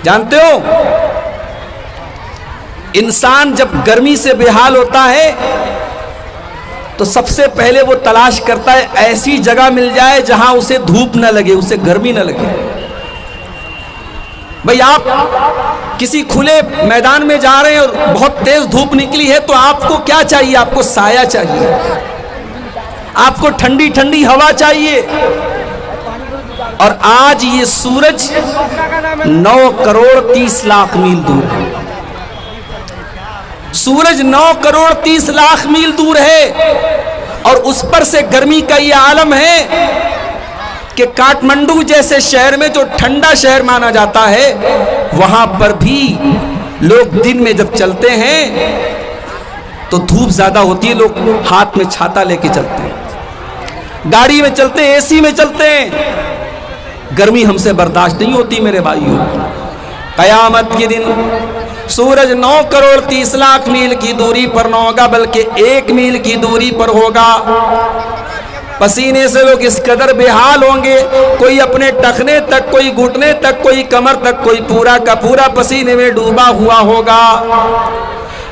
جانتے ہو انسان جب گرمی سے بے حال ہوتا ہے تو سب سے پہلے وہ تلاش کرتا ہے ایسی جگہ مل جائے جہاں اسے دھوپ نہ لگے، اسے گرمی نہ لگے۔ بھئی آپ کسی کھلے میدان میں جا رہے ہیں اور بہت تیز دھوپ نکلی ہے تو آپ کو کیا چاہیے؟ آپ کو سایہ چاہیے، آپ کو ٹھنڈی ٹھنڈی ہوا چاہیے۔ اور آج یہ سورج 9 کروڑ 30 لاکھ میل دور ہے، سورج 9 کروڑ 30 لاکھ میل دور ہے، اور اس پر سے گرمی کا یہ عالم ہے کہ کاٹمنڈو جیسے شہر میں جو ٹھنڈا شہر مانا جاتا ہے وہاں پر بھی لوگ دن میں جب چلتے ہیں تو دھوپ زیادہ ہوتی ہے، لوگ ہاتھ میں چھاتا لے کے چلتے ہیں، گاڑی میں چلتے ہیں، اے سی میں چلتے ہیں، گرمی ہم سے برداشت نہیں ہوتی میرے بھائیوں۔ قیامت کے دن سورج 9 کروڑ 30 لاکھ میل کی دوری پر نہ ہوگا بلکہ 1 میل کی دوری پر ہوگا۔ پسینے سے لوگ اس قدر بے حال ہوں گے، کوئی اپنے ٹخنے تک، کوئی گھٹنے تک، کوئی کمر تک، کوئی پورا کا پورا پسینے میں ڈوبا ہوا ہوگا۔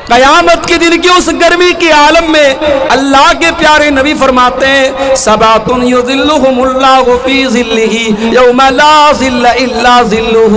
قیامت کے دن کی اس گرمی کے عالم میں اللہ کے پیارے نبی فرماتے ہیں سبعۃ یظلھم اللہ فی ظلہ یوم لا ظل الا ظلہ۔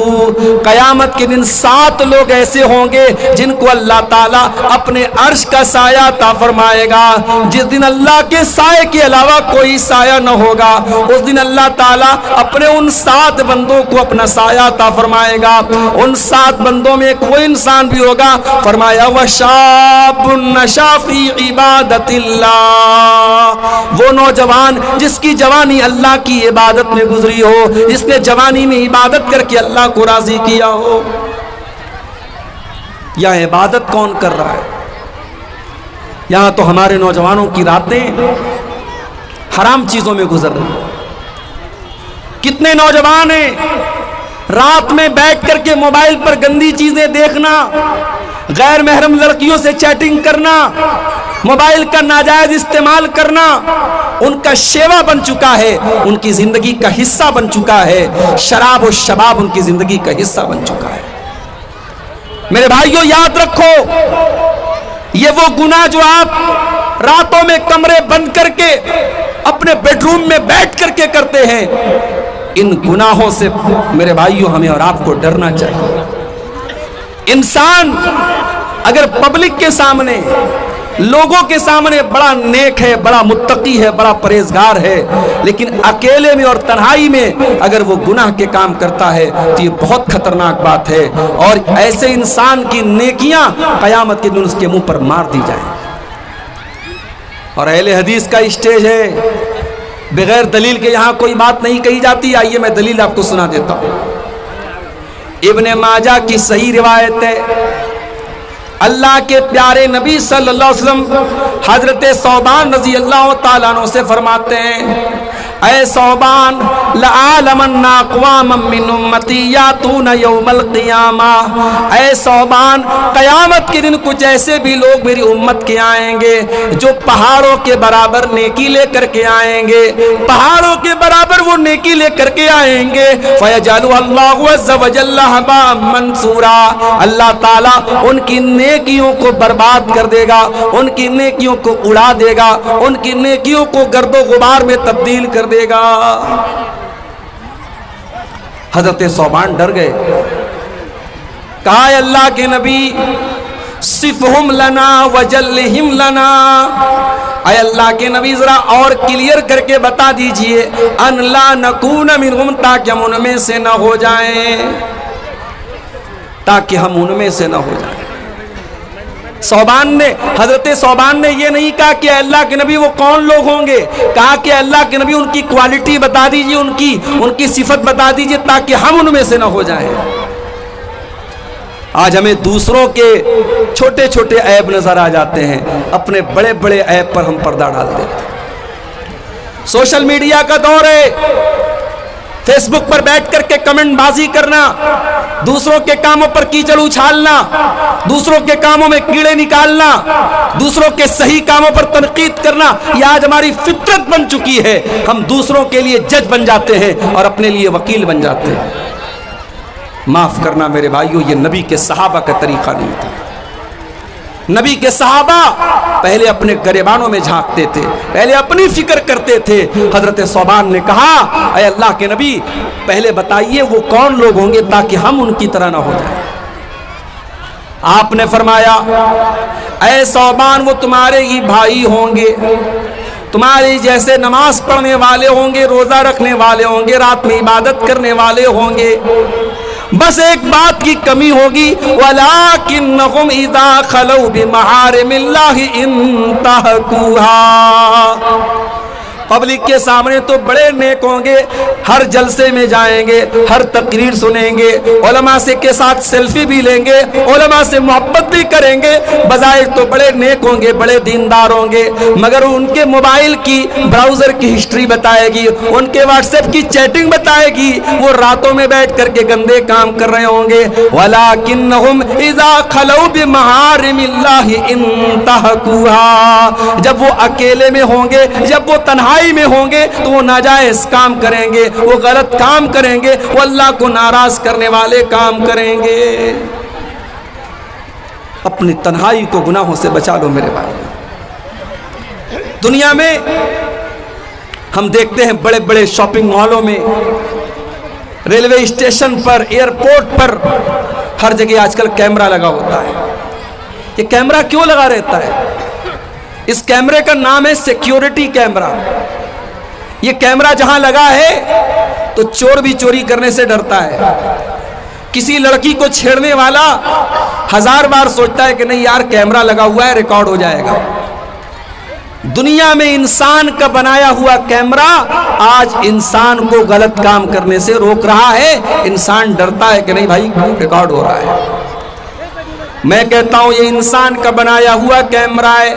قیامت کے دن 7 لوگ ایسے ہوں گے جن کو اللہ تعالیٰ اپنے عرش کا سایہ عطا فرمائے گا۔ جس دن اللہ کے سائے کے علاوہ کوئی سایہ نہ ہوگا، اس دن اللہ تعالیٰ اپنے ان 7 بندوں کو اپنا سایہ عطا فرمائے گا۔ ان 7 بندوں میں ایک وہ انسان بھی ہوگا، فرمایا شاب نشا فی عبادت اللہ، وہ نوجوان جس کی جوانی اللہ کی عبادت میں گزری ہو، جس نے جوانی میں عبادت کر کے اللہ کو راضی کیا ہو۔ یا عبادت کون کر رہا ہے؟ یہاں تو ہمارے نوجوانوں کی راتیں حرام چیزوں میں گزر رہی ہیں۔ کتنے نوجوان ہیں رات میں بیٹھ کر کے موبائل پر گندی چیزیں دیکھنا، غیر محرم لڑکیوں سے چیٹنگ کرنا، موبائل کا ناجائز استعمال کرنا ان کا شیوا بن چکا ہے، ان کی زندگی کا حصہ بن چکا ہے۔ شراب و شباب ان کی زندگی کا حصہ بن چکا ہے۔ میرے بھائیوں یاد رکھو، یہ وہ گناہ جو آپ راتوں میں کمرے بند کر کے اپنے بیڈ روم میں بیٹھ کر کے کرتے ہیں، ان گناہوں سے میرے بھائیوں ہمیں اور آپ کو ڈرنا چاہیے۔ انسان اگر پبلک کے سامنے، لوگوں کے سامنے بڑا نیک ہے، بڑا متقی ہے، بڑا پرہیزگار ہے، لیکن اکیلے میں اور تنہائی میں اگر وہ گناہ کے کام کرتا ہے تو یہ بہت خطرناک بات ہے، اور ایسے انسان کی نیکیاں قیامت کے دن اس کے منہ پر مار دی جائیں۔ اور اہل حدیث کا اسٹیج ہے، بغیر دلیل کے یہاں کوئی بات نہیں کہی جاتی۔ آئیے میں دلیل آپ کو سنا دیتا ہوں۔ ابن ماجہ کی صحیح روایت ہے، اللہ کے پیارے نبی صلی اللہ علیہ وسلم حضرت ثوبان رضی اللہ تعالیٰ عنہ سے فرماتے ہیں اے ثوبان لَعَالَمَنَّ أَقْوَامًا مِّنْ أُمَّتِي يَأْتُونَ يَوْمَ الْقِيَامَةِ، اے ثوبان قیامت کے دن کچھ ایسے بھی لوگ میری امت کے آئیں گے جو پہاڑوں کے برابر نیکی لے کر کے آئیں گے، پہاڑوں کے برابر وہ نیکی لے کر کے آئیں گے، فَيَجْعَلُ اللَّهُ عَزَّ وَجَلَّ هَبَاءً مَّنثُورًا، اللہ تعالیٰ ان کی نیکیوں کو برباد کر دے گا، ان کی نیکیوں کو اڑا دے گا، ان کی نیکیوں کو گرد و غبار میں تبدیل کر دے گا۔ حضرت ثوبان ڈر گئے، کہا اے اللہ کے نبی صفہم لنا وجلہم لنا، اے اللہ کے نبی ذرا اور کلیئر کر کے بتا دیجئے ان لا نکون منہم، تاکہ ہم ان میں سے نہ ہو جائیں، تاکہ ہم ان میں سے نہ ہو جائیں۔ حضرت ثوبان نے یہ نہیں کہا کہ اللہ کے نبی وہ کون لوگ ہوں گے، کہا کہ اللہ کے نبی ان کی کوالٹی بتا دیجئے، ان کی صفت بتا دیجئے تاکہ ہم ان میں سے نہ ہو جائیں۔ آج ہمیں دوسروں کے چھوٹے چھوٹے عیب نظر آ جاتے ہیں، اپنے بڑے بڑے عیب پر ہم پردہ ڈال دیتے ہیں۔ سوشل میڈیا کا دور ہے، فیس بک پر بیٹھ کر کے کمنٹ بازی کرنا، دوسروں کے کاموں پر کیچڑ اچھالنا، دوسروں کے کاموں میں کیڑے نکالنا، دوسروں کے صحیح کاموں پر تنقید کرنا، یہ آج ہماری فطرت بن چکی ہے۔ ہم دوسروں کے لیے جج بن جاتے ہیں اور اپنے لیے وکیل بن جاتے ہیں۔ معاف کرنا میرے بھائیو، یہ نبی کے صحابہ کا طریقہ نہیں تھا۔ نبی کے صحابہ پہلے اپنے گریبانوں میں جھانکتے تھے، پہلے اپنی فکر کرتے تھے۔ حضرت ثوبان نے کہا اے اللہ کے نبی پہلے بتائیے وہ کون لوگ ہوں گے تاکہ ہم ان کی طرح نہ ہو جائیں۔ آپ نے فرمایا اے ثوبان وہ تمہارے ہی بھائی ہوں گے، تمہاری جیسے نماز پڑھنے والے ہوں گے، روزہ رکھنے والے ہوں گے، رات میں عبادت کرنے والے ہوں گے، بس ایک بات کی کمی ہوگی وَلَٰكِنَّهُمْ إِذَا خَلَوْا بِمَحَارِمِ اللَّهِ انتهكوها۔ پبلک کے سامنے تو بڑے نیک ہوں گے، ہر جلسے میں جائیں گے، ہر تقریر سنیں گے، علماء سے کے ساتھ سیلفی بھی لیں گے، علماء سے محبت بھی کریں گے، بظاہر تو بڑے نیک ہوں گے، بڑے دیندار ہوں گے، مگر ان کے موبائل کی براؤزر کی ہسٹری بتائے گی، ان کے واٹس ایپ کی چیٹنگ بتائے گی، وہ راتوں میں بیٹھ کر کے گندے کام کر رہے ہوں گے۔ وَلَٰكِنَّهُمْ إِذَا خَلَوْا بِمَحَارِمِ اللَّهِ انتهكوها۔ جب وہ اکیلے میں ہوں گے، جب وہ تنہائی میں ہوں گے تو وہ ناجائز کام کریں گے، وہ غلط کام کریں گے، وہ اللہ کو ناراض کرنے والے کام کریں گے۔ اپنی تنہائی کو گناہوں سے بچا لو میرے بھائی۔ دنیا میں ہم دیکھتے ہیں بڑے بڑے شاپنگ مالوں میں، ریلوے اسٹیشن پر، ایئرپورٹ پر، ہر جگہ آج کل کیمرہ لگا ہوتا ہے۔ یہ کیمرہ کیوں لگا رہتا ہے؟ اس کیمرے کا نام ہے سیکیورٹی کیمرہ۔ یہ کیمرہ جہاں لگا ہے تو چور بھی چوری کرنے سے ڈرتا ہے۔ کسی لڑکی کو چھیڑنے والا 1000 بار سوچتا ہے کہ نہیں یار کیمرہ لگا ہوا ہے ریکارڈ ہو جائے گا۔ دنیا میں انسان کا بنایا ہوا کیمرہ آج انسان کو غلط کام کرنے سے روک رہا ہے۔ انسان ڈرتا ہے کہ نہیں بھائی ریکارڈ ہو رہا ہے۔ میں کہتا ہوں یہ انسان کا بنایا ہوا کیمرہ ہے،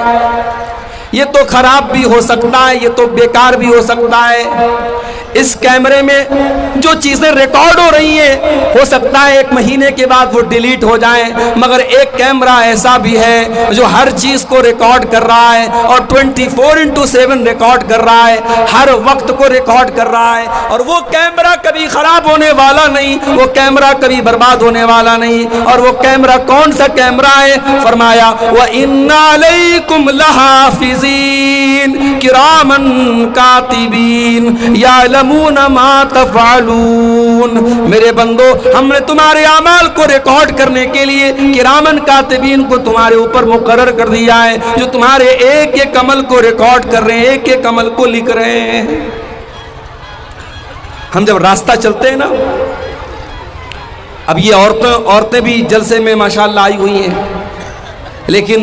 یہ تو خراب بھی ہو سکتا ہے، یہ تو بیکار بھی ہو سکتا ہے۔ اس کیمرے میں جو چیزیں ریکارڈ ہو رہی ہیں ہو سکتا ہے 1 مہینے کے بعد وہ ڈیلیٹ ہو جائیں، مگر ایک کیمرہ ایسا بھی ہے جو ہر چیز کو ریکارڈ کر رہا ہے اور 24/7 ریکارڈ کر رہا ہے، ہر وقت کو ریکارڈ کر رہا ہے، اور وہ کیمرہ کبھی خراب ہونے والا نہیں، وہ کیمرہ کبھی برباد ہونے والا نہیں۔ اور وہ کیمرہ کون سا کیمرہ ہے؟ فرمایا وَإِنَّ عَلَيْكُمْ لَحَافِظِينَ كِرَامًا كَاتِبِينَ يَعْلَمُونَ مَا تَفْعَلُونَ۔ میرے بندو ہم نے تمہارے اعمال کو ریکارڈ کرنے کے لیے کرامن کاتبین کو تمہارے اوپر مقرر کر دیا ہے، جو تمہارے ایک ایک عمل کو ریکارڈ کر رہے ہیں، ایک ایک عمل کو لکھ رہے ہیں۔ ہم جب راستہ چلتے ہیں نا، اب یہ عورتیں بھی جلسے میں ماشاءاللہ آئی ہوئی ہیں، لیکن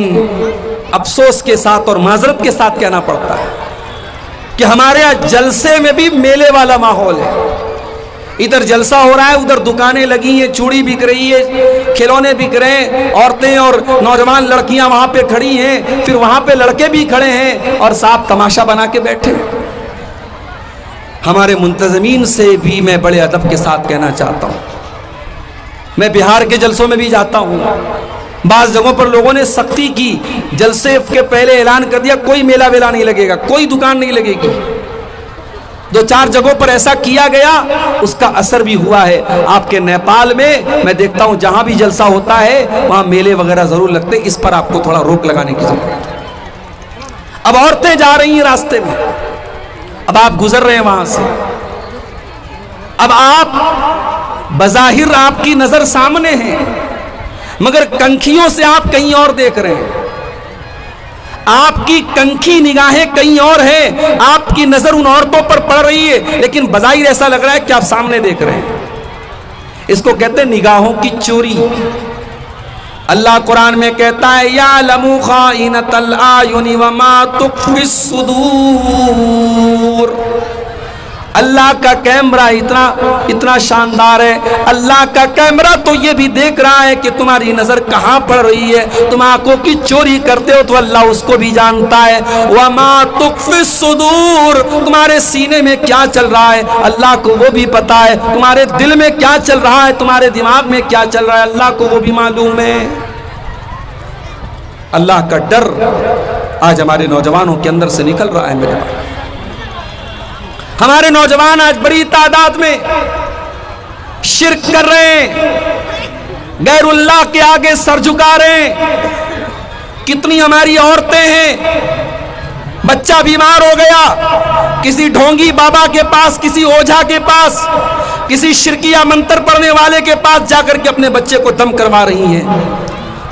افسوس کے ساتھ اور معذرت کے ساتھ کہنا پڑتا ہے کہ ہمارے یہاں جلسے میں بھی میلے والا ماحول ہے۔ ادھر جلسہ ہو رہا ہے، ادھر دکانیں لگی ہیں، چوڑی بک رہی ہے، کھلونے بک رہے ہیں، عورتیں اور نوجوان لڑکیاں وہاں پہ کھڑی ہیں، پھر وہاں پہ لڑکے بھی کھڑے ہیں اور صاحب تماشا بنا کے بیٹھے۔ ہمارے منتظمین سے بھی میں بڑے ادب کے ساتھ کہنا چاہتا ہوں، میں بہار کے جلسوں میں بھی جاتا ہوں، بعض جگہوں پر لوگوں نے سختی کی، جلسے کے پہلے اعلان کر دیا کوئی میلہ ویلا نہیں لگے گا، کوئی دکان نہیں لگے گی۔ 2-4 جگہوں پر ایسا کیا گیا، اس کا اثر بھی ہوا ہے۔ آپ کے نیپال میں دیکھتا ہوں جہاں بھی جلسہ ہوتا ہے وہاں میلے وغیرہ ضرور لگتے، اس پر آپ کو تھوڑا روک لگانے کی ضرورت ہے۔ اب عورتیں جا رہی ہیں راستے میں، اب آپ گزر رہے ہیں وہاں سے، اب آپ بظاہر آپ کی نظر سامنے ہے، مگر کنکھیوں سے آپ کہیں اور دیکھ رہے ہیں، آپ کی کنکھی نگاہیں کہیں اور ہیں، آپ کی نظر ان عورتوں پر پڑ رہی ہے، لیکن بظاہر ایسا لگ رہا ہے کہ آپ سامنے دیکھ رہے ہیں۔ اس کو کہتے ہیں نگاہوں کی چوری۔ اللہ قرآن میں کہتا ہے یعلم خائنۃ الاعین وما تخفی الصدور۔ اللہ کا کیمرہ اتنا شاندار ہے، اللہ کا کیمرہ تو یہ بھی دیکھ رہا ہے کہ تمہاری نظر کہاں پڑ رہی ہے، تم آنکھوں کی چوری کرتے ہو تو اللہ اس کو بھی جانتا ہے۔ وما تخفی الصدور، تمہارے سینے میں کیا چل رہا ہے اللہ کو وہ بھی پتا ہے، تمہارے دل میں کیا چل رہا ہے، تمہارے دماغ میں کیا چل رہا ہے اللہ کو وہ بھی معلوم ہے۔ اللہ کا ڈر آج ہمارے نوجوانوں کے اندر سے نکل رہا ہے میرے بھائی۔ ہمارے نوجوان آج بڑی تعداد میں شرک کر رہے ہیں، غیر اللہ کے آگے سر جھکا رہے ہیں۔ کتنی ہماری عورتیں ہیں، بچہ بیمار ہو گیا، کسی ڈھونگی بابا کے پاس، کسی اوجھا کے پاس، کسی شرکیہ منتر پڑھنے والے کے پاس جا کر کے اپنے بچے کو دم کروا رہی ہیں،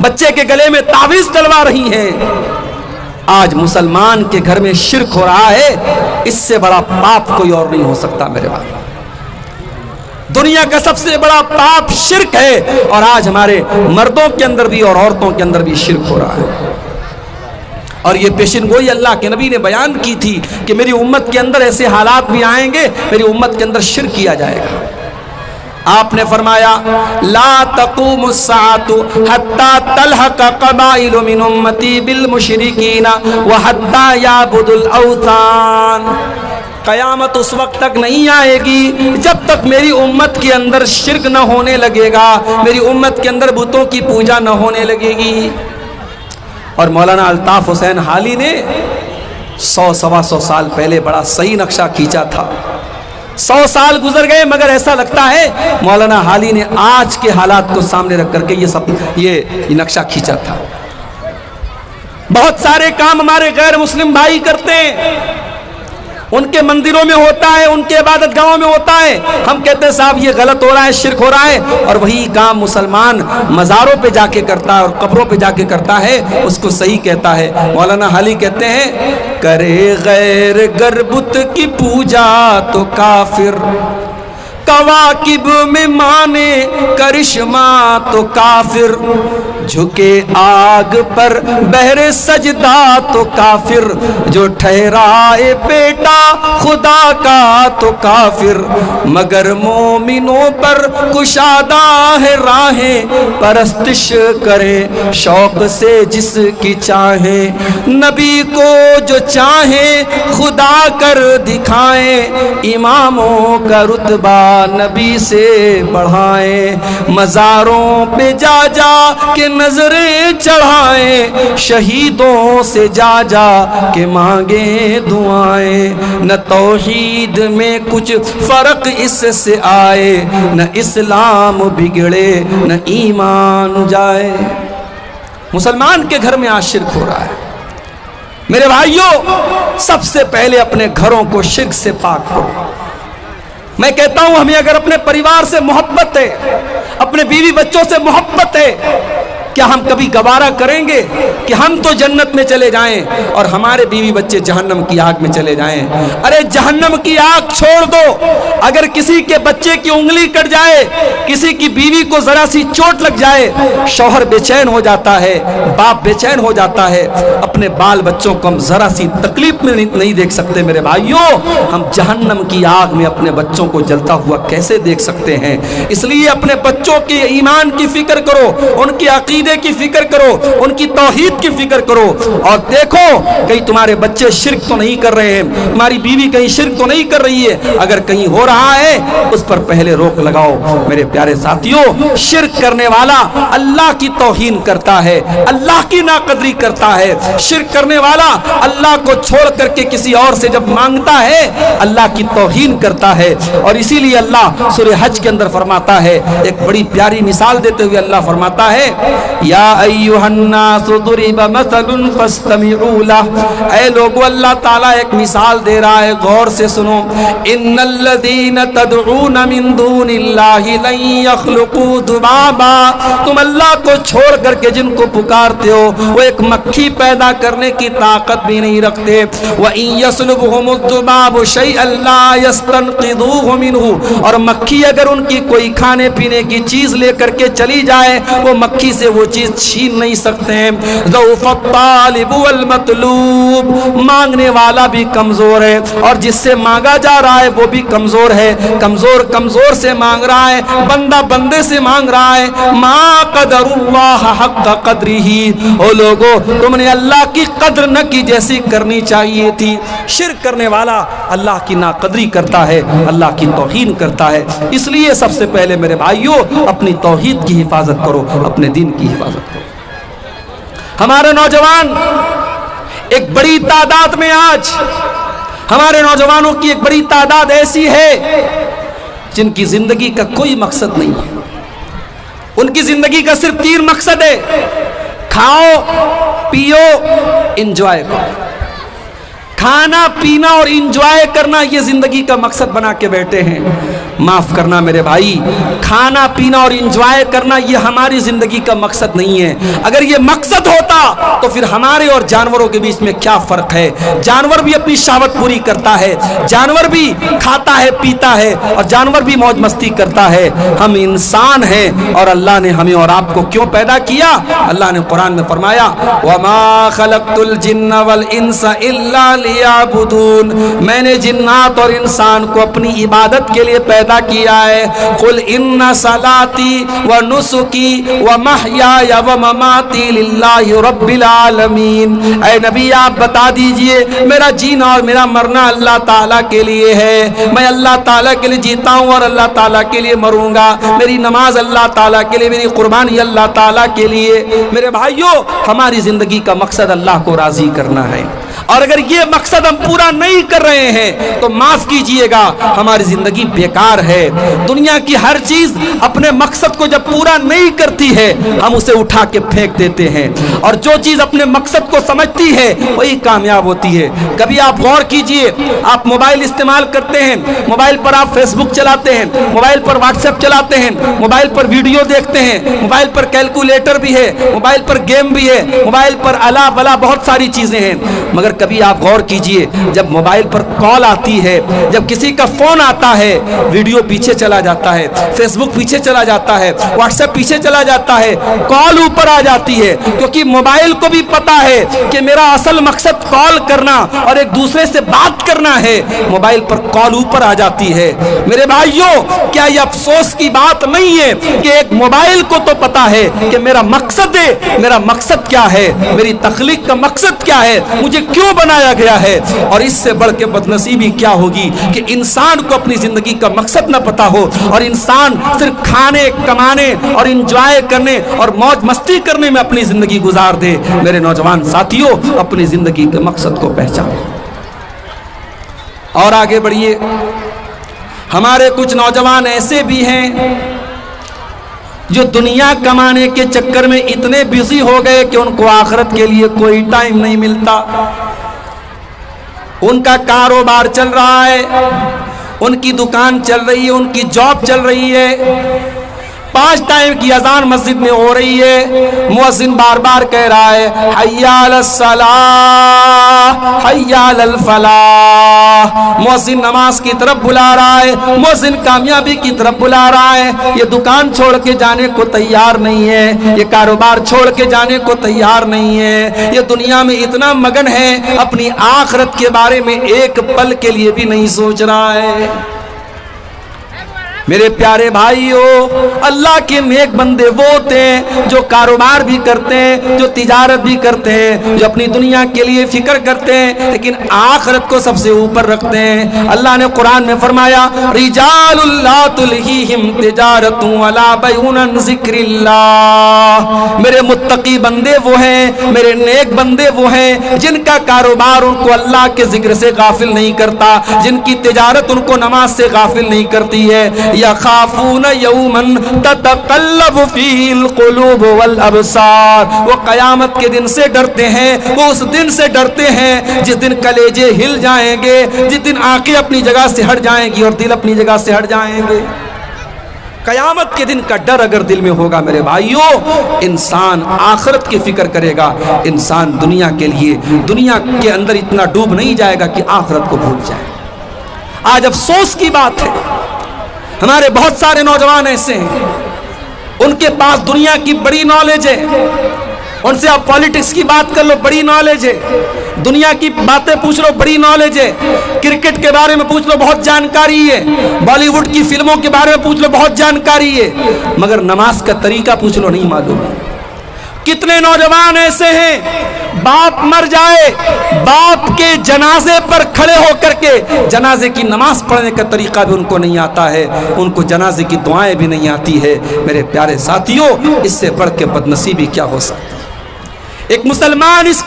بچے کے گلے میں تعویذ ڈلوا رہی ہیں۔ آج مسلمان کے گھر میں شرک ہو رہا ہے، اس سے بڑا پاپ کوئی اور نہیں ہو سکتا میرے بھائی۔ دنیا کا سب سے بڑا پاپ شرک ہے، اور آج ہمارے مردوں کے اندر بھی اور عورتوں کے اندر بھی شرک ہو رہا ہے۔ اور یہ پیشن گوئی اللہ کے نبی نے بیان کی تھی کہ میری امت کے اندر ایسے حالات بھی آئیں گے، میری امت کے اندر شرک کیا جائے گا۔ آپ نے فرمایا لا تقوم الساعة حتى تلحق قبائل من امتی بالمشرکین وحتى يعبدوا الاوثان۔ قیامت اس وقت تک نہیں آئے گی جب تک میری امت کے اندر شرک نہ ہونے لگے گا، میری امت کے اندر بتوں کی پوجا نہ ہونے لگے گی۔ اور مولانا الطاف حسین حالی نے 100-125 سال پہلے بڑا صحیح نقشہ کھینچا تھا۔ 100 سال گزر گئے مگر ایسا لگتا ہے مولانا حالی نے آج کے حالات کو سامنے رکھ کر کے یہ نقشہ کھینچا تھا۔ بہت سارے کام ہمارے غیر مسلم بھائی کرتے ہیں، ان کے مندروں میں ہوتا ہے، ان کے عبادت گاہوں میں ہوتا ہے، ہم کہتے ہیں صاحب یہ غلط ہو رہا ہے، شرک ہو رہا ہے، اور وہی کام مسلمان مزاروں پہ جا کے کرتا ہے اور قبروں پہ جا کے کرتا ہے، اس کو صحیح کہتا ہے۔ مولانا حالی کہتے ہیں کرے غیر گربت کی پوجا تو کافر، کواکب میں مانے کرشمہ تو کافر، جھکے آگ پر بہر سجدہ تو کافر، جو ٹھہرائے بیٹا خدا کا تو کافر، مگر مومنوں پر کشادہ ہے راہیں، پرستش کرے شوق سے جس کی چاہیں، نبی کو جو چاہیں خدا کر دکھائیں، اماموں کا رتبہ نبی سے بڑھائیں، مزاروں پہ جا جا کے نظریں چڑھائیں، شہیدوں سے جا جا کے مانگیں دعائیں، نہ توحید میں کچھ فرق اس سے آئے، نہ اسلام بگڑے نہ ایمان جائے۔ مسلمان کے گھر میں آج شرک ہو رہا ہے۔ میرے بھائیوں، سب سے پہلے اپنے گھروں کو شرک سے پاک کرو۔ میں کہتا ہوں ہمیں اگر اپنے پریوار سے محبت ہے، اپنے بیوی بچوں سے محبت ہے، کیا ہم کبھی گوارا کریں گے کہ ہم تو جنت میں چلے جائیں اور ہمارے بیوی بچے جہنم کی آگ میں چلے جائیں؟ ارے جہنم کی آگ چھوڑ دو، اگر کسی کے بچے کی انگلی کٹ جائے، کسی کی بیوی کو ذرا سی چوٹ لگ جائے، شوہر بے چین ہو جاتا ہے، باپ بے چین ہو جاتا ہے، اپنے بال بچوں کو ہم ذرا سی تکلیف میں نہیں دیکھ سکتے۔ میرے بھائیوں، ہم جہنم کی آگ میں اپنے بچوں کو جلتا ہوا کیسے دیکھ سکتے ہیں؟ اس لیے اپنے بچوں کے ایمان کی فکر کرو، ان کی عقیدے کی فکر کرو، ان کی توحید کی فکر کرو، اور دیکھو کہیں تمہارے بچے شرک تو نہیں کر رہے ہیں، تمہاری بیوی کہیں شرک تو نہیں کر رہی ہے۔ اگر کہیں ہو رہا ہے اس پر پہلے روک لگاؤ۔ میرے پیارے ساتھیوں، شرک کرنے والا اللہ کی توہین کرتا ہے، اللہ کی ناقدری کرتا ہے۔ شرک کرنے والا اللہ کو چھوڑ کر کے کسی اور سے جب مانگتا ہے، اللہ کی توہین کرتا ہے۔ اور اسی لیے اللہ سورہ حج کے اندر فرماتا ہے، ایک بڑی پیاری مثال دیتے ہوئے اللہ فرماتا ہے یا ایھا الناس ضرب مثل فاستمعوا لہ، اے لوگو اللہ تعالیٰ ایک مثال دے رہا ہے، غور سے سنو۔ ان الذین تدعون من دون اللہ لن یخلقوا ذبابا، تم اللہ کو چھوڑ کر کے جن کو پکارتے ہو وہ ایک مکھی پیدا کرنے کی طاقت بھی نہیں رکھتے۔ وَإِن يَسْلُبْهُمُ الذُّبَابُ شَيْئًا لَّا يَسْتَنقِذُوهُ مِنْهُ، اور مکھی اگر ان کی کوئی کھانے پینے کی چیز لے کر کے چلی جائے، وہ مکھی سے وہ چیز چھین نہیں سکتے ہیں۔ ضعف الطالب والمطلوب، مانگنے والا بھی کمزور ہے اور جس سے مانگا جا رہا ہے وہ بھی کمزور ہے۔ کمزور سے مانگ رہا ہے، بندہ بندے سے مانگ رہا ہے۔ ما قدر اللہ حق قدرہ، او لوگو تم نے اللہ کی قدر نہ کی جیسی کرنی چاہیے تھی۔ شرک کرنے والا اللہ کی ناقدری کرتا ہے، اللہ کی توہین کرتا ہے۔ اس لیے سب سے پہلے میرے بھائیوں اپنی توحید کی حفاظت کرو، اپنے دین کی حفاظت کرو۔ ہمارے نوجوان ایک بڑی تعداد میں، آج ہمارے نوجوانوں کی ایک بڑی تعداد ایسی ہے جن کی زندگی کا کوئی مقصد نہیں ہے. ان کی زندگی کا صرف 3 مقصد ہے: کھاؤ، پیو، انجوائے کرو. کھانا پینا اور انجوائے کرنا یہ زندگی کا مقصد بنا کے بیٹھے ہیں. معاف کرنا میرے بھائی، کھانا پینا اور انجوائے کرنا یہ ہماری زندگی کا مقصد نہیں ہے. اگر یہ مقصد ہوتا تو پھر ہمارے اور جانوروں کے بیچ میں کیا فرق ہے؟ جانور بھی اپنی شہوت پوری کرتا ہے، جانور بھی کھاتا ہے پیتا ہے، اور جانور بھی موج مستی کرتا ہے. ہم انسان ہیں اور اللہ نے ہمیں اور آپ کو کیوں پیدا کیا؟ اللہ نے قرآن میں فرمایا وَمَا خَلَقْتُ الْجِنَّ وَالْإِنسَ إِلَّا لِيَعْبُدُونَ، میں نے جنات اور انسان کو اپنی عبادت کے لیے پیدا کیا ہے. قل ان صلاتي ونسكي ومحياي ومماتي لله رب العالمین. اے نبی آپ بتا دیجئے میرا جینا اور میرا مرنا اللہ تعالیٰ کے لیے ہے. میں اللہ تعالیٰ کے لیے جیتا ہوں اور اللہ تعالیٰ کے لیے مروں گا. میری نماز اللہ تعالیٰ کے لیے، میری قربانی اللہ تعالیٰ کے لیے. میرے بھائیوں، ہماری زندگی کا مقصد اللہ کو راضی کرنا ہے، اور اگر یہ مقصد ہم پورا نہیں کر رہے ہیں تو معاف کیجئے گا ہماری زندگی بیکار ہے. دنیا کی ہر چیز اپنے مقصد کو جب پورا نہیں کرتی ہے ہم اسے اٹھا کے پھینک دیتے ہیں، اور جو چیز اپنے مقصد کو سمجھتی ہے وہی کامیاب ہوتی ہے. کبھی آپ غور کیجئے، آپ موبائل استعمال کرتے ہیں، موبائل پر آپ فیس بک چلاتے ہیں، موبائل پر واٹس ایپ چلاتے ہیں، موبائل پر ویڈیو دیکھتے ہیں، موبائل پر کیلکولیٹر بھی ہے، موبائل پر گیم بھی ہے، موبائل پر الا بلا بہت ساری چیزیں ہیں. مگر کبھی آپ غور کیجئے جب موبائل پر کال آتی ہے، جب کسی کا فون آتا ہے، ویڈیو پیچھے چلا جاتا ہے، فیس بک پیچھے چلا جاتا ہے، واٹس ایپ پیچھے چلا جاتا ہے، کال اوپر آ جاتی ہے. کیونکہ موبائل کو بھی پتا ہے کہ میرا اصل مقصد کال کرنا اور ایک دوسرے سے بات کرنا ہے. موبائل پر کال اوپر آ جاتی ہے. میرے بھائیوں، کیا یہ افسوس کی بات نہیں ہے کہ ایک موبائل کو تو پتا ہے کہ میرا مقصد ہے، میرا مقصد کیا ہے، میری تخلیق کا مقصد کیا ہے، مجھے کیوں بنایا گیا ہے؟ اور اس سے بڑھ کے بدنصیبی کیا ہوگی کہ انسان کو اپنی زندگی کا مقصد نہ پتا ہو، اور انسان صرف کھانے، کمانے اور انجوائے کرنے اور موج مستی کرنے میں اپنی زندگی گزار دے. میرے نوجوان ساتھیوں، اپنی زندگی کے مقصد کو پہچانو اور آگے بڑھیے. ہمارے کچھ نوجوان ایسے بھی ہیں جو دنیا کمانے کے چکر میں اتنے بزی ہو گئے کہ ان کو آخرت کے لیے کوئی ٹائم نہیں ملتا. ان کا کاروبار چل رہا ہے، ان کی دکان چل رہی ہے، ان کی جاب چل رہی ہے، 5 ٹائم کی اذان مسجد میں ہو رہی ہے، مؤذن بار بار کہہ رہا ہے حی علی الصلاۃ حی علی الفلاح. مؤذن نماز کی طرف بلا رہا ہے، مؤذن کامیابی کی طرف بلا رہا ہے. یہ دکان چھوڑ کے جانے کو تیار نہیں ہے، یہ کاروبار چھوڑ کے جانے کو تیار نہیں ہے. یہ دنیا میں اتنا مگن ہے، اپنی آخرت کے بارے میں ایک پل کے لیے بھی نہیں سوچ رہا ہے. میرے پیارے بھائیو، اللہ کے نیک بندے وہ ہوتے ہیں جو کاروبار بھی کرتے ہیں، جو تجارت بھی کرتے ہیں، جو اپنی دنیا کے لیے فکر کرتے ہیں، لیکن آخرت کو سب سے اوپر رکھتے ہیں. اللہ نے قرآن میں فرمایا رجال لا تلہیہم تجارت ولا بیع عن ذکر اللہ. میرے متقی بندے وہ ہیں، میرے نیک بندے وہ ہیں جن کا کاروبار ان کو اللہ کے ذکر سے غافل نہیں کرتا، جن کی تجارت ان کو نماز سے غافل نہیں کرتی ہے. یخافون یوما تتقلب فیہ القلوب والابصار. وہ قیامت کے دن سے ڈرتے ہیں، وہ اس دن سے ڈرتے ہیں جس دن کلیجے ہل جائیں گے، جس دن آنکھیں اپنی جگہ سے ہٹ جائیں گی اور دل اپنی جگہ سے ہٹ جائیں گے. قیامت کے دن کا ڈر اگر دل میں ہوگا میرے بھائیوں، انسان آخرت کی فکر کرے گا. انسان دنیا کے لیے دنیا کے اندر اتنا ڈوب نہیں جائے گا کہ آخرت کو بھول جائے. آج افسوس کی بات ہے، ہمارے بہت سارے نوجوان ایسے ہیں، ان کے پاس دنیا کی بڑی نالج ہے. ان سے آپ پالیٹکس کی بات کر لو، بڑی نالج ہے. دنیا کی باتیں پوچھ لو، بڑی نالج ہے. کرکٹ کے بارے میں پوچھ لو، بہت جانکاری ہے. بالی ووڈ کی فلموں کے بارے میں پوچھ لو، بہت جانکاری ہے. مگر نماز کا طریقہ پوچھ لو، نہیں معلوم. کتنے نوجوان ایسے ہیں باپ مر جائے، باپ کے جنازے پر کھڑے ہو کر کے جنازے کی نماز پڑھنے کا طریقہ بھی ان کو نہیں آتا ہے، ان کو جنازے کی دعائیں بھی نہیں آتی ہے. میرے پیارے ساتھیوں، اس سے بڑھ کے بدنصیبی کیا ہو سکتی ہے؟ ایک مسلمان اس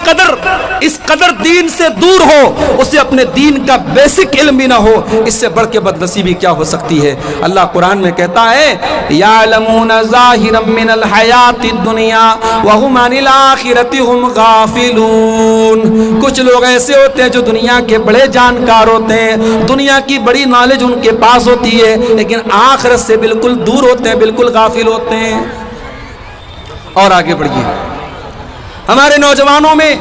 قدر دین سے دور ہو، اسے اپنے دین کا بیسک علم بھی نہ ہو، اس سے بڑھ کے بدنصیبی کیا ہو سکتی ہے؟ اللہ قرآن میں کہتا ہے یعلمون ظاہرا من الحیات الدنیا وہم عن الآخرۃ ہم غافلون۔ کچھ لوگ ایسے ہوتے ہیں جو دنیا کے بڑے جانکار ہوتے ہیں، دنیا کی بڑی نالج ان کے پاس ہوتی ہے، لیکن آخرت سے بالکل دور ہوتے ہیں، بالکل غافل ہوتے ہیں۔ اور آگے بڑھیے، ہمارے نوجوانوں میں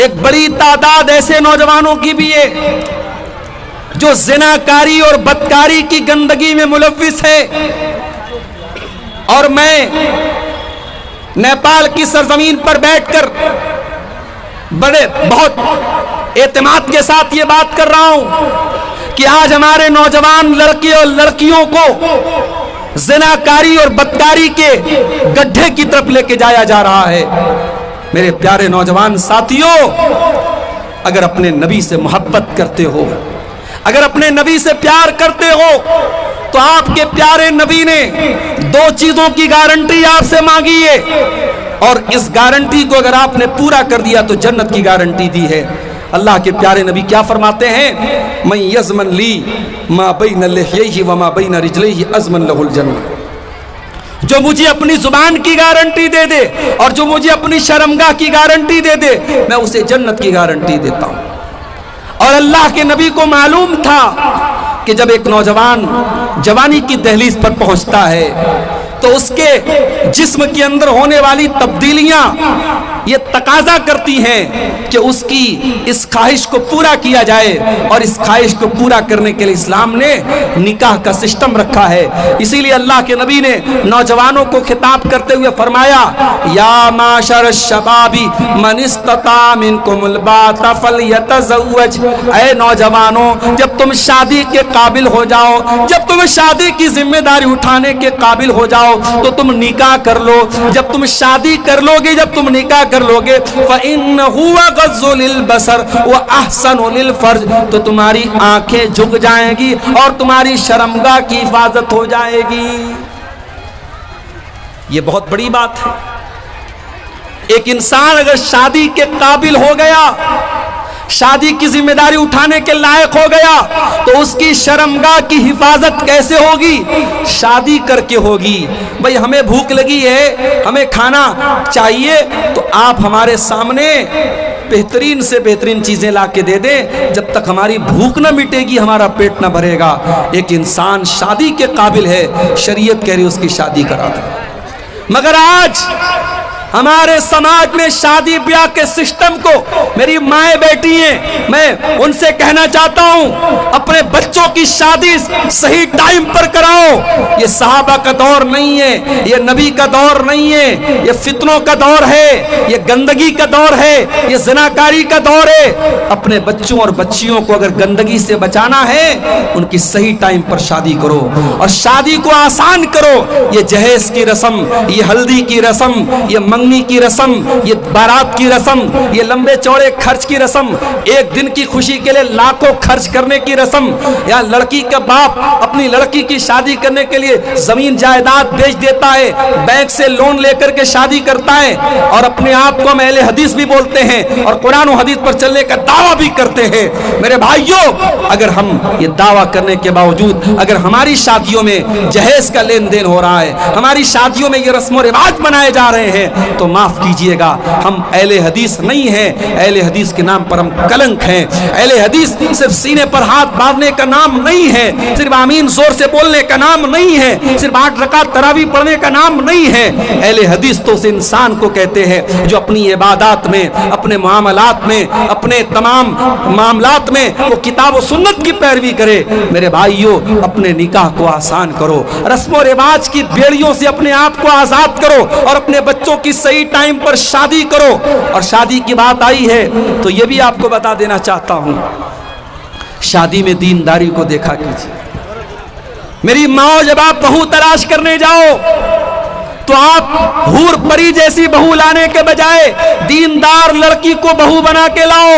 ایک بڑی تعداد ایسے نوجوانوں کی بھی ہے جو زناکاری اور بدکاری کی گندگی میں ملوث ہے۔ اور میں نیپال کی سرزمین پر بیٹھ کر بہت اعتماد کے ساتھ یہ بات کر رہا ہوں کہ آج ہمارے نوجوان لڑکے اور لڑکیوں کو زناکاری اور بدکاری کے گڈھے کی طرف لے کے جایا جا رہا ہے۔ میرے پیارے نوجوان ساتھیوں، اگر اپنے نبی سے محبت کرتے ہو، اگر اپنے نبی سے پیار کرتے ہو، تو آپ کے پیارے نبی نے دو چیزوں کی گارنٹی آپ سے مانگی ہے، اور اس گارنٹی کو اگر آپ نے پورا کر دیا تو جنت کی گارنٹی دی ہے۔ اللہ کے پیارے نبی کیا فرماتے ہیں؟ من یضمن لی ما بین لحیہ وما بین رجلیہ اضمن لہ الجنہ۔ جو مجھے اپنی زبان کی گارنٹی دے دے اور جو مجھے اپنی شرمگاہ کی گارنٹی دے دے، میں اسے جنت کی گارنٹی دیتا ہوں۔ اور اللہ کے نبی کو معلوم تھا کہ جب ایک نوجوان جوانی کی دہلیز پر پہنچتا ہے تو اس کے جسم کے اندر ہونے والی تبدیلیاں یہ تقاضا کرتی ہیں کہ اس کی اس خواہش کو پورا کیا جائے، اور اس خواہش کو پورا کرنے کے لیے اسلام نے نکاح کا سسٹم رکھا ہے۔ اسی لیے اللہ کے نبی نے نوجوانوں کو خطاب کرتے ہوئے فرمایا یا معاشر الشباب من استطاع منکم الباۃ فلیتزوج۔ اے نوجوانوں، جب تم شادی کے قابل ہو جاؤ، جب تم شادی کی ذمہ داری اٹھانے کے قابل ہو جاؤ تو تم نکاح کر لو۔ جب تم شادی کر لو گے، جب تم نکاح کر لو گے، فَإِنَّهُ أَغَضُّ لِلْبَصَرِ وَأَحْسَنُ لِلْفَرْجِ، تو تمہاری آنکھیں جھک جائیں گی اور تمہاری شرمگاہ کی حفاظت ہو جائے گی۔ یہ بہت بڑی بات ہے۔ ایک انسان اگر شادی کے قابل ہو گیا، شادی کی ذمہ داری اٹھانے کے لائق ہو گیا، تو اس کی شرمگاہ کی حفاظت کیسے ہوگی؟ شادی کر کے ہوگی۔ بھئی ہمیں بھوک لگی ہے، ہمیں کھانا چاہیے، تو آپ ہمارے سامنے بہترین سے بہترین چیزیں لا کے دے دیں، جب تک ہماری بھوک نہ مٹے گی ہمارا پیٹ نہ بھرے گا۔ ایک انسان شادی کے قابل ہے، شریعت کہہ رہی اس کی شادی کرا دو۔ مگر آج ہمارے سماج میں شادی بیاہ کے سسٹم کو، میری مائیں بیٹی ہیں، میں ان سے کہنا چاہتا ہوں اپنے بچوں کی شادی صحیح ٹائم پر کراؤ۔ یہ صحابہ کا دور نہیں ہے، یہ نبی کا دور نہیں ہے، یہ فتنوں کا دور ہے، یہ گندگی کا دور ہے، یہ زناکاری کا دور ہے۔ اپنے بچوں اور بچیوں کو اگر گندگی سے بچانا ہے، ان کی صحیح ٹائم پر شادی کرو، اور شادی کو آسان کرو۔ یہ جہیز کی رسم، یہ ہلدی کی رسم، یہ کی رسم، یہ بارات کی رسم، یہ لمبے چوڑے خرچ کی رسم، ایک دن کی خوشی کے لیے لاکھوں خرچ کرنے کی رسم، یا لڑکی کا باپ اپنی لڑکی کی شادی کرنے کے لیے زمین جائیداد بیچ دیتا ہے، بینک سے لون لے کر کے شادی کرتا ہے، اور اپنے آپ کو ہم اہل حدیث بھی بولتے ہیں اور قرآن و حدیث پر چلنے کا دعویٰ بھی کرتے ہیں۔ میرے بھائیوں، اگر ہم یہ دعویٰ کرنے کے باوجود اگر ہماری شادیوں میں جہیز کا لین دین ہو رہا ہے، ہماری شادیوں میں یہ رسم و رواج بنائے جا رہے ہیں، تو معاف کیجئے گا، ہم اہل حدیث نہیں ہیں۔ اہل حدیث کے نام پر ہم کلنک ہیں۔ اہل حدیث صرف سینے پر ہاتھ باندھنے کا نام نہیں ہے، صرف آمین زور سے بولنے کا نام نہیں ہے، صرف 8 رکعت تراویح پڑھنے کا نام نہیں ہے۔ اہل حدیث تو اس انسان کو کہتے ہیں جو اپنی عبادات میں، اپنے معاملات میں، اپنے تمام معاملات میں وہ کتاب و سنت کی پیروی کرے۔ میرے بھائیوں، اپنے نکاح کو آسان کرو، رسم و رواج کی بیڑیوں سے اپنے آپ کو آزاد کرو، اور اپنے بچوں کی صحیح ٹائم پر شادی کرو۔ اور شادی کی بات آئی ہے تو یہ بھی آپ کو بتا دینا چاہتا ہوں، شادی میں دینداری کو دیکھا کیجیے۔ میری ماں، جب آپ بہو تلاش کرنے جاؤ تو آپ حور پری جیسی بہو لانے کے بجائے دیندار لڑکی کو بہو بنا کے لاؤ،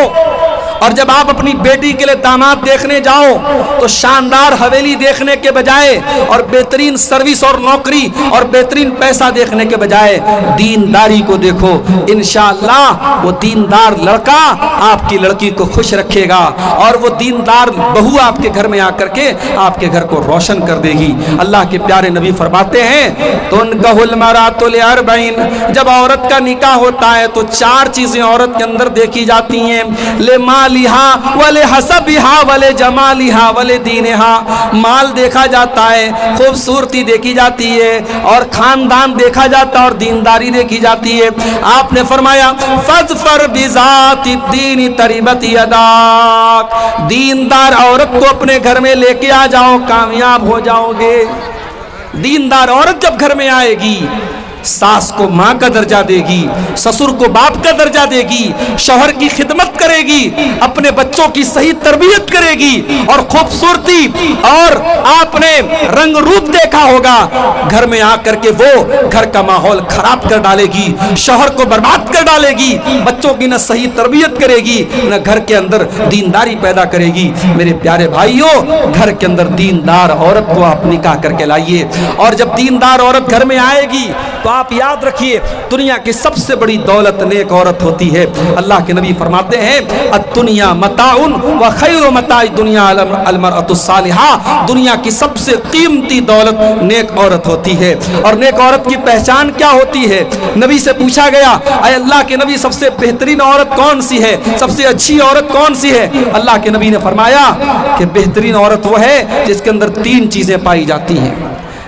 اور جب آپ اپنی بیٹی کے لیے داماد دیکھنے جاؤ تو شاندار حویلی دیکھنے کے بجائے اور بہترین سروس اور نوکری اور بہترین پیسہ دیکھنے کے بجائے دینداری کو دیکھو. انشاءاللہ وہ دیندار لڑکا آپ کی لڑکی کو خوش رکھے گا اور وہ دیندار بہو آپ کے گھر میں آ کر کے آپ کے گھر کو روشن کر دے گی. اللہ کے پیارے نبی فرماتے ہیں تنکح المرأۃ لأربعین، جب عورت کا نکاح ہوتا ہے تو 4 چیزیں عورت کے اندر دیکھی جاتی ہیں. لمالہا ولحسبہا ولجمالہا ولدینہا، مال دیکھا جاتا ہے، خوبصورتی دیکھی جاتی ہے اور خاندان دیکھا جاتا ہے اور دینداری دیکھی جاتی ہے. آپ نے فرمایا فاظفر بذات الدین تربت یداک، دیندار عورت کو اپنے گھر میں لے کے آ جاؤ، کامیاب ہو جاؤ گے. دیندار عورت جب گھر میں آئے گی ساس کو ماں کا درجہ دے گی، سسر کو باپ کا درجہ دے گی، شوہر کی خدمت کرے گی، اپنے بچوں کی صحیح تربیت کرے گی اور خوبصورتی اور آپ نے رنگ روپ دیکھا ہوگا. گھر میں آ کر کے وہ گھر کا ماحول خراب کر ڈالے گی، شوہر کو برباد کر ڈالے گی، بچوں کی نہ صحیح تربیت کرے گی نہ گھر کے اندر دینداری پیدا کرے گی. میرے پیارے بھائیوں، گھر کے اندر دیندار عورت کو آپ نکاح کر کے لائیے. اور جب دیندار عورت گھر میں آئے گی تو آپ یاد رکھیے دنیا کی سب سے بڑی دولت نیک عورت ہوتی ہے. اللہ کے نبی فرماتے ہیں الدنیا متاع وخیر متاع الدنیا المرأۃ الصالحہ، دنیا کی سب سے قیمتی دولت نیک عورت ہوتی ہے. اور نیک عورت کی پہچان کیا ہوتی ہے؟ نبی سے پوچھا گیا اے اللہ کے نبی سب سے بہترین عورت کون سی ہے، سب سے اچھی عورت کون سی ہے؟ اللہ کے نبی نے فرمایا کہ بہترین عورت وہ ہے جس کے اندر 3 چیزیں پائی جاتی ہیں.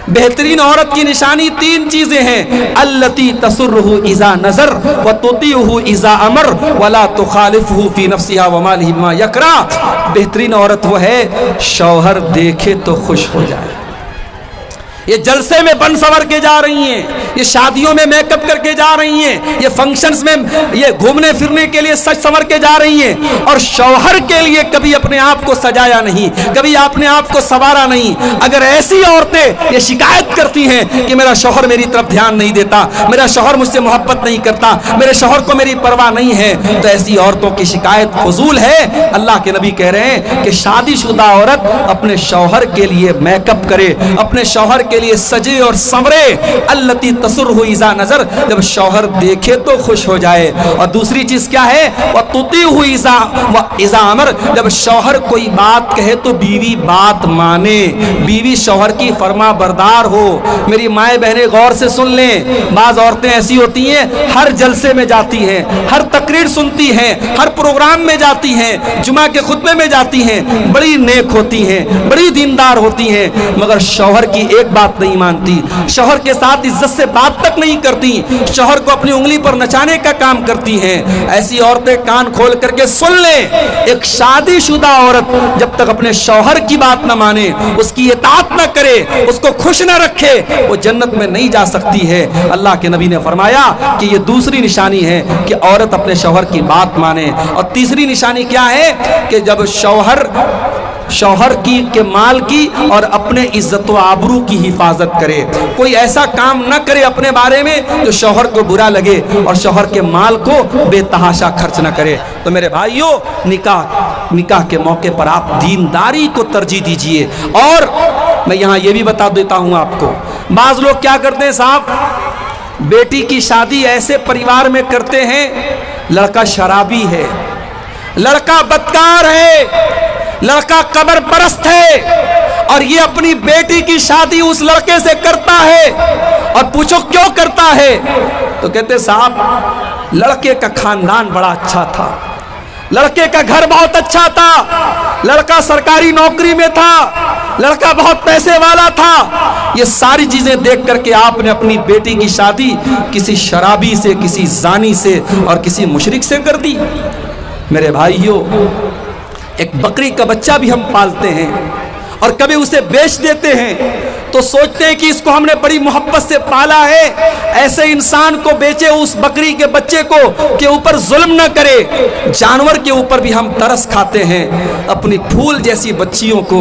بہترین عورت کی نشانی 3 چیزیں ہیں. التی تسرہ اذا نظر وتطیعہ اذا امر ولا تخالفہ فی نفسها ومالہ ما یکرہ. بہترین عورت وہ ہے شوہر دیکھے تو خوش ہو جائے. یہ جلسے میں بن سور کے جا رہی ہیں، یہ شادیوں میں میک اپ کر کے جا رہی ہیں، یہ فنکشنز میں یہ گھومنے پھرنے کے لیے سج سنور کے جا رہی ہیں اور شوہر کے لیے کبھی اپنے آپ کو سجایا نہیں، کبھی اپنے آپ کو سنوارا نہیں. اگر ایسی عورتیں یہ شکایت کرتی ہیں کہ میرا شوہر میری طرف دھیان نہیں دیتا، میرا شوہر مجھ سے محبت نہیں کرتا، میرے شوہر کو میری پرواہ نہیں ہے، تو ایسی عورتوں کی شکایت فضول ہے. اللہ کے نبی کہہ رہے ہیں کہ شادی شدہ عورت اپنے شوہر کے لیے میک اپ کرے، اپنے شوہر کے لیے سجے اور سنورے. التی تسرہ اذا نظر، جب شوہر دیکھے تو خوش ہو جائے. اور دوسری چیز کیا ہے؟ وتطیعہ اذا امر، جب شوہر کوئی بات کہے تو بیوی بات مانے، بیوی شوہر کی فرما بردار ہو. میری مائیں بہنیں غور سے سن لیں، بعض عورتیں ایسی ہوتی ہیں ہر جلسے میں جاتی ہیں، ہر تقریر سنتی ہیں، ہر پروگرام میں جاتی ہیں، جمعہ کے خطبے میں جاتی ہیں، بڑی نیک ہوتی ہیں، بڑی دیندار ہوتی ہیں، مگر شوہر کی ایک بات نہیں مانتی، شوہر کے ساتھ عزت سے بات تک نہیں کرتی، شوہر کو اپنی انگلی پر نچانے کا کام کرتی ہیں. ایسی عورتیں کان کھول کر کے سن لیں، ایک شادی شدہ عورت جب تک اپنے شوہر کی بات نہ مانے، اس کی اطاعت نہ کرے، اس کو خوش نہ رکھے، وہ جنت میں نہیں جا سکتی ہے. اللہ کے نبی نے فرمایا کہ یہ دوسری نشانی ہے کہ عورت اپنے شوہر کی بات مانے. اور تیسری نشانی کیا ہے کہ جب شوہر کی کے مال کی اور اپنے عزت و آبرو کی حفاظت کرے، کوئی ایسا کام نہ کرے اپنے بارے میں جو شوہر کو برا لگے اور شوہر کے مال کو بے تحاشا خرچ نہ کرے. تو میرے بھائیوں، نکاح کے موقع پر آپ دینداری کو ترجیح دیجئے. اور میں یہاں یہ بھی بتا دیتا ہوں آپ کو، بعض لوگ کیا کرتے ہیں صاحب، بیٹی کی شادی ایسے پریوار میں کرتے ہیں، لڑکا شرابی ہے، لڑکا بدکار ہے، لڑکا قبر پرست ہے، اور یہ اپنی بیٹی کی شادی اس لڑکے سے کرتا ہے. اور پوچھو کیوں کرتا ہے؟ تو کہتے صاحب لڑکے کا خاندان بڑا اچھا تھا، لڑکے کا گھر بہت اچھا تھا، لڑکا سرکاری نوکری میں تھا، لڑکا بہت پیسے والا تھا. یہ ساری چیزیں دیکھ کر کے آپ نے اپنی بیٹی کی شادی کسی شرابی سے، کسی زانی سے اور کسی مشرک سے کر دی. میرے بھائیوں، ایک بکری کا بچہ بھی ہم پالتے ہیں اور کبھی اسے بیچ دیتے ہیں تو سوچتے ہیں کہ اس کو ہم نے بڑی محبت سے پالا ہے، ایسے انسان کو بیچے، اس بکری کے بچے کو کے اوپر ظلم نہ کرے. جانور کے اوپر بھی ہم ترس کھاتے ہیں، اپنی پھول جیسی بچیوں کو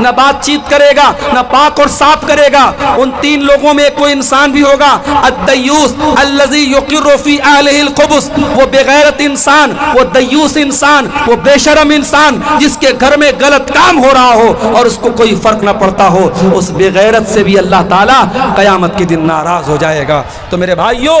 نہ بات چیت کرے گا، نہ پاک اور صاف کرے گا۔ ان تین لوگوں میں کوئی انسان بھی ہوگا، الدیوس الذی یقر فی اہلہ الخبث، وہ بے غیرت انسان، وہ دیوس انسان، وہ بے شرم انسان جس کے گھر میں غلط کام ہو رہا ہو اور اس کو کوئی فرق نہ پڑتا ہو، اس بے غیرت سے بھی اللہ تعالیٰ قیامت کے دن ناراض ہو جائے گا۔ تو میرے بھائیو،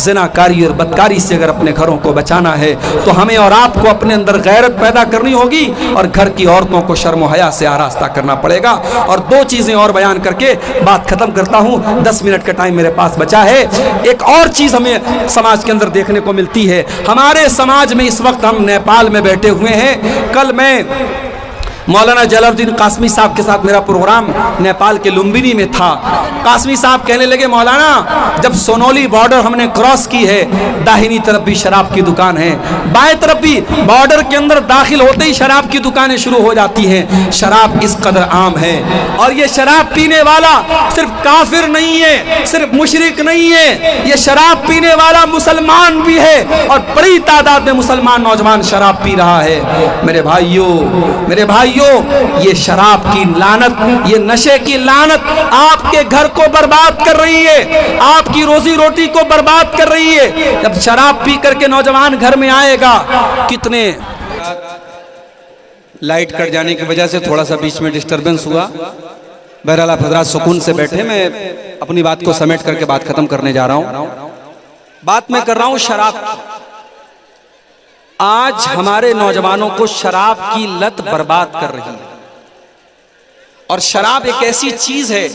زناکاری اور بدکاری سے اگر اپنے گھروں کو بچانا ہے تو ہمیں اور آپ کو اپنے اندر غیرت پیدا کرنی ہوگی اور گھر کی عورتوں کو شرم و حیا سے آراستہ کرنا پڑے گا۔ اور دو چیزیں اور بیان کر کے بات ختم کرتا ہوں، 10 منٹ کا ٹائم میرے پاس بچا ہے۔ ایک اور چیز ہمیں سماج کے اندر دیکھنے کو ملتی ہے، ہمارے سماج میں اس وقت ہم نیپال میں بیٹھے ہوئے ہیں۔ کل میں مولانا جلال الدین قاسمی صاحب کے ساتھ میرا پروگرام نیپال کے لمبنی میں تھا۔ قاسمی صاحب کہنے لگے مولانا جب سونولی بارڈر ہم نے کراس کی ہے، داہنی طرف بھی شراب کی دکان ہے، بائیں طرف بھی بارڈر کے اندر داخل ہوتے ہی شراب کی دکانیں شروع ہو جاتی ہیں۔ شراب اس قدر عام ہے اور یہ شراب پینے والا صرف کافر نہیں ہے، صرف مشرک نہیں ہے، یہ شراب پینے والا مسلمان بھی ہے اور بڑی تعداد میں مسلمان نوجوان شراب پی رہا ہے۔ میرے بھائیوں، یہ شراب کی لعنت، یہ نشے کی لعنت آپ کے گھر کو برباد کر رہی ہے، آپ کی روزی روٹی کو برباد کر رہی ہے۔ جب شراب پی کر کے نوجوان گھر میں آئے گا، کتنے لائٹ کٹ جانے کی وجہ سے تھوڑا سا بیچ میں ڈسٹربنس ہوا، بہرحال آپ حضرات سکون سے بیٹھے، میں اپنی بات کو سمیٹ کر کے بات ختم کرنے جا رہا ہوں۔ بات میں کر رہا ہوں شراب۔ آج ہمارے نوجوانوں کو شراب کی لت برباد کر رہی ہے، اور شراب ایک ایسی چیز ہے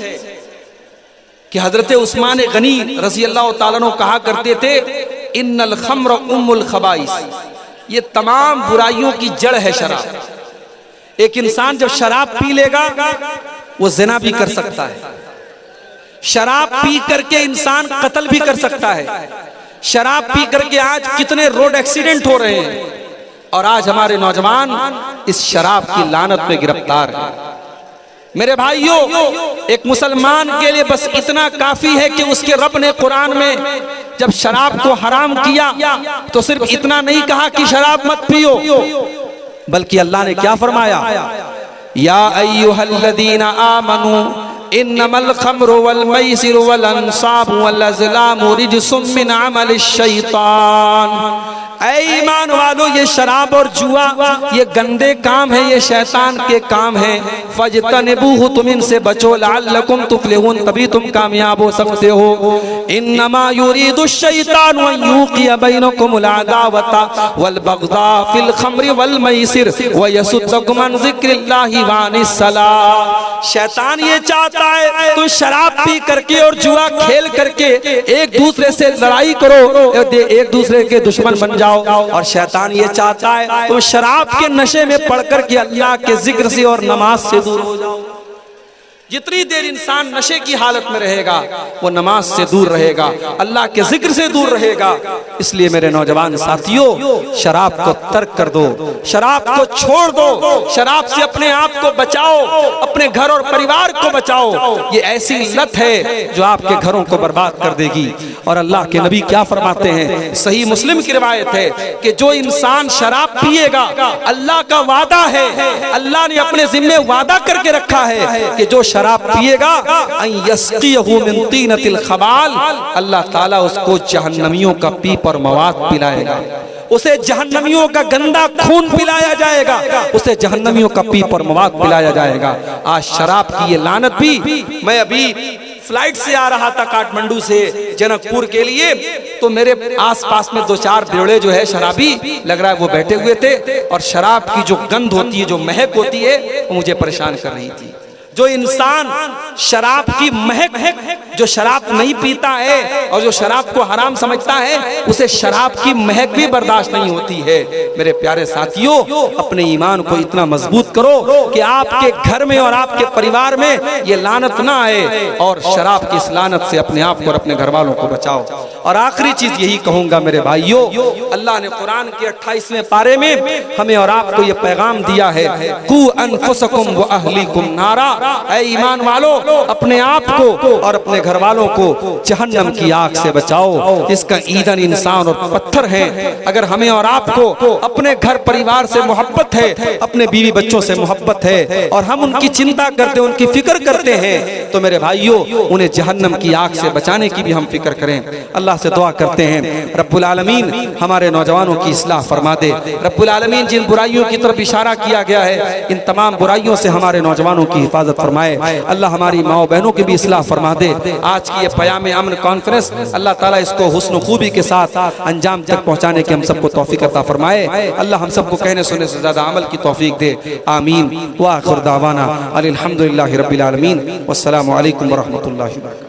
کہ حضرت عثمان غنی رضی اللہ تعالیٰ عنہ کہا کرتے تھے ان الخمر ام الخبائث، یہ تمام برائیوں کی جڑ ہے شراب۔ ایک انسان جب شراب پی لے گا وہ زنا بھی کر سکتا ہے، شراب پی کر کے انسان قتل بھی کر سکتا ہے۔ شراب پی کر کے آج کتنے روڈ ایکسیڈنٹ ہو رہے ہیں، اور آج ہمارے نوجوان اس شراب کی لعنت میں گرفتار ہیں۔ میرے بھائیوں، ایک مسلمان کے لیے بس اتنا کافی ہے کہ اس کے رب نے قرآن میں جب شراب کو حرام کیا تو صرف اتنا نہیں کہا کہ شراب مت پیو، بلکہ اللہ نے کیا فرمایا، یا ایھا الذین آمنوا انما الخمر والمیسر والانصاب والازلام رجس من عمل الشیطان۔ اے ایمان والو، یہ شراب اور جوا یہ گندے کام ہیں، یہ شیطان کے کام ہیں، فاجتنبوہ، تم ان سے بچو، لعلکم تفلحون، تبھی تم کامیاب ہو سکتے ہو۔ انما یرید الشیطان ان یوقع بینکم العداوۃ والبغضاء فی الخمر والمیسر ویصدکم عن ذکر اللہ وعن الصلاۃ۔ شیطان یہ چاہتا ہے تو شراب پی کر کے اور جوا کھیل کر کے ایک دوسرے سے لڑائی کرو، ایک دوسرے کے دشمن بن جاؤ، اور شیطان یہ چاہتا ہے تم شراب کے نشے میں پڑھ کر کے اللہ کے ذکر سے اور نماز سے دور ہو جاؤ۔ جتنی دیر انسان نشے کی حالت میں رہے گا وہ نماز سے دور رہے گا، اللہ کے ذکر سے دور رہے گا۔ اس لیے میرے نوجوان ساتھیوں، شراب کو ترک کر دو، شراب کو چھوڑ دو، شراب سے اپنے آپ کو بچاؤ، اپنے گھر اور پریوار کو بچاؤ۔ یہ ایسی لت ہے جو آپ کے گھروں کو برباد کر دے گی۔ اور اللہ کے نبی کیا فرماتے ہیں، صحیح مسلم کی روایت ہے کہ جو انسان شراب پیے گا، اللہ کا وعدہ ہے، اللہ نے اپنے ذمہ وعدہ کر کے رکھا ہے کہ جو شراب پیے گا ان یسقیہ من طینۃ الخبال، اللہ تعالیٰ اس کو جہنمیوں کا پیپ اور مواد پلائے گا، اسے جہنمیوں کا گندا خون پلایا جائے گا، اسے جہنمیوں کا پیپ اور مواد پلایا جائے گا۔ آج شراب کی یہ لعنت بھی، میں ابھی فلائٹ سے آ رہا تھا کاٹمنڈو سے جنک پور کے لیے، تو میرے آس پاس میں 2-4 بیوڑے جو ہے شرابی لگ رہا ہے وہ بیٹھے ہوئے تھے، اور شراب کی جو گند ہوتی ہے، جو مہک ہوتی ہے، وہ مجھے پریشان کر رہی تھی۔ جو انسان شراب کی مہک، جو شراب نہیں پیتا ہے اور جو شراب کو حرام سمجھتا ہے، اسے شراب کی مہک بھی برداشت نہیں ہوتی ہے۔ میرے پیارے ساتھیوں، اپنے ایمان کو اتنا مضبوط کرو کہ آپ کے گھر میں اور آپ کے پریوار میں یہ لعنت نہ آئے، اور شراب کی اس لعنت سے اپنے آپ کو اور اپنے گھر والوں کو بچاؤ۔ اور آخری چیز یہی کہوں گا میرے بھائیوں، اللہ نے قرآن کے 28ویں پارے میں ہمیں اور آپ کو یہ پیغام دیا ہے، قُوا أَنفُسَكُمْ وَأَهْلِيكُمْ نَارًا، اے ایمان والو اپنے آپ کو اور اپنے گھر والوں کو جہنم کی آگ سے بچاؤ، اس کا ایندھن انسان اور پتھر ہے۔ اگر ہمیں اور آپ کو اپنے گھر پریوار سے محبت ہے، اپنے بیوی بچوں سے محبت ہے اور ہم ان کی چنتا کرتے ہیں، ان کی فکر کرتے ہیں، تو میرے بھائیوں انہیں جہنم کی آگ سے بچانے کی بھی ہم فکر کریں۔ اللہ سے دعا کرتے ہیں رب العالمین ہمارے نوجوانوں کی اصلاح فرما دے۔ رب العالمین جن برائیوں کی طرف اشارہ کیا گیا ہے ان تمام برائیوں سے ہمارے نوجوانوں کی حفاظت فرمائے۔ اللہ ہماری ماں بہنوں کی بھی اصلاح فرما دے۔ آج کی یہ پیام امن کانفرنس اللہ تعالیٰ اس کو حسن و خوبی کے ساتھ انجام تک پہنچانے کی ہم سب کو توفیق عطا فرمائے۔ اللہ ہم سب کو کہنے سننے سے زیادہ عمل کی توفیق دے، آمین۔ وآخر دعوانا الحمدللہ رب العالمین، والسلام علیکم ورحمۃ اللہ وبرکاتہ۔